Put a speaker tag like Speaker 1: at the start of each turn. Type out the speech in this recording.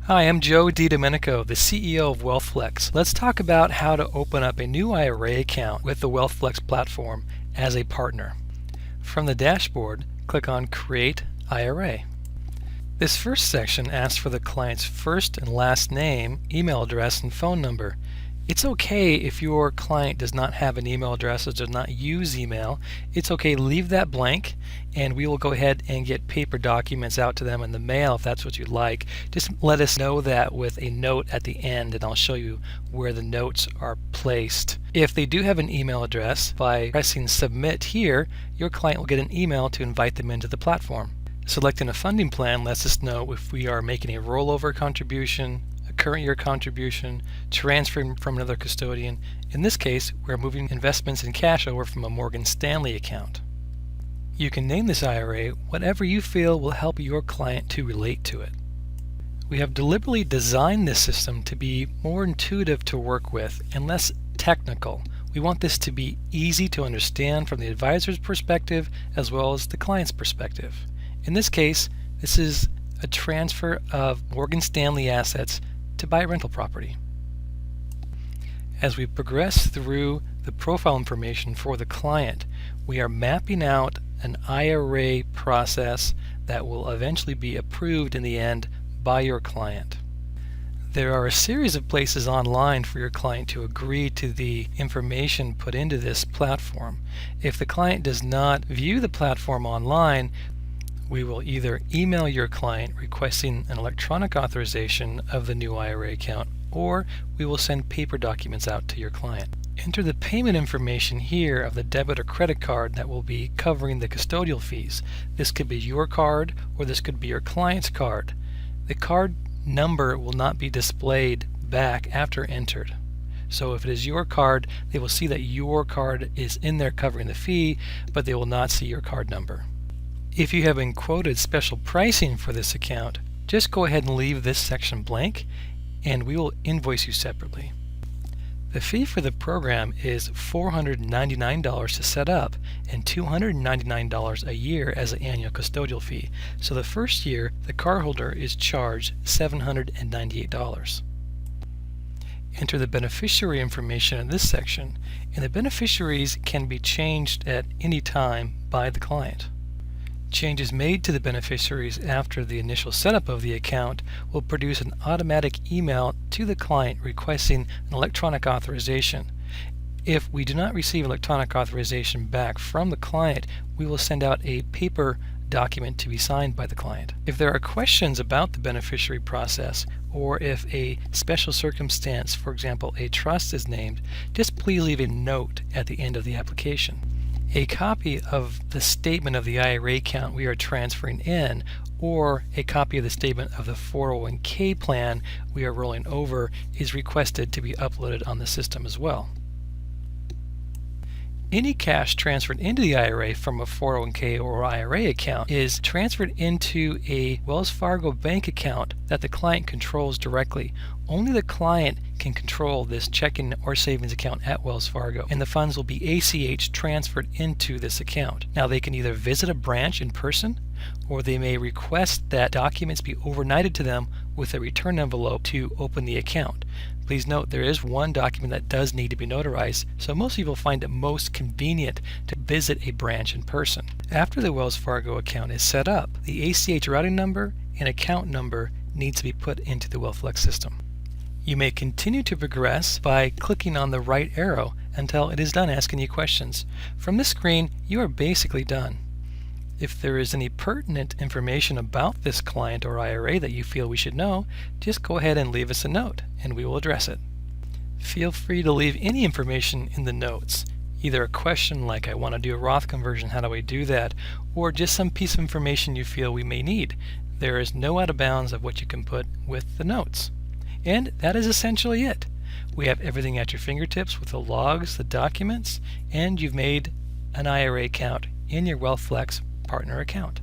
Speaker 1: Hi, I'm Joe DiDomenico, the CEO of WealthFlex. Let's talk about how to open up a new IRA account with the WealthFlex platform as a partner. From the dashboard, click on Create IRA. This first section asks for the client's first and last name, email address, and phone number. It's okay if your client does not have an email address or does not use email. It's okay, leave that blank, and we will go ahead and get paper documents out to them in the mail if that's what you'd like. Just let us know that with a note at the end, and I'll show you where the notes are placed. If they do have an email address, by pressing Submit here, your client will get an email to invite them into the platform. Selecting a funding plan lets us know if we are making a rollover contribution, a current year contribution, transferring from another custodian. In this case, we're moving investments in cash over from a Morgan Stanley account. You can name this IRA whatever you feel will help your client to relate to it. We have deliberately designed this system to be more intuitive to work with and less technical. We want this to be easy to understand from the advisor's perspective as well as the client's perspective. In this case, this is a transfer of Morgan Stanley assets to buy rental property. As we progress through the profile information for the client, we are mapping out an IRA process that will eventually be approved in the end by your client. There are a series of places online for your client to agree to the information put into this platform. If the client does not view the platform online, we will either email your client requesting an electronic authorization of the new IRA account, or we will send paper documents out to your client. Enter the payment information here of the debit or credit card that will be covering the custodial fees. This could be your card or this could be your client's card. The card number will not be displayed back after entered. So if it is your card, they will see that your card is in there covering the fee, but they will not see your card number. If you have been quoted special pricing for this account, just go ahead and leave this section blank and we will invoice you separately. The fee for the program is $499 to set up and $299 a year as an annual custodial fee. So the first year, the cardholder is charged $798. Enter the beneficiary information in this section, and the beneficiaries can be changed at any time by the client. Changes made to the beneficiaries after the initial setup of the account will produce an automatic email to the client requesting an electronic authorization. If we do not receive electronic authorization back from the client, we will send out a paper document to be signed by the client. If there are questions about the beneficiary process, or if a special circumstance, for example a trust, is named, just please leave a note at the end of the application. A copy of the statement of the IRA account we are transferring in, or a copy of the statement of the 401k plan we are rolling over, is requested to be uploaded on the system as well. Any cash transferred into the IRA from a 401k or IRA account is transferred into a Wells Fargo bank account that the client controls directly. Only the client can control this checking or savings account at Wells Fargo, and the funds will be ACH transferred into this account. Now they can either visit a branch in person, or they may request that documents be overnighted to them with a return envelope to open the account. Please note there is one document that does need to be notarized, so most people find it most convenient to visit a branch in person. After the Wells Fargo account is set up, the ACH routing number and account number needs to be put into the WealthFlex system. You may continue to progress by clicking on the right arrow until it is done asking you questions. From this screen, you are basically done. If there is any pertinent information about this client or IRA that you feel we should know, just go ahead and leave us a note and we will address it. Feel free to leave any information in the notes, either a question like I want to do a Roth conversion, how do I do that, or just some piece of information you feel we may need. There is no out of bounds of what you can put with the notes. And that is essentially it. We have everything at your fingertips with the logs, the documents, and you've made an IRA account in your WealthFlex partner account.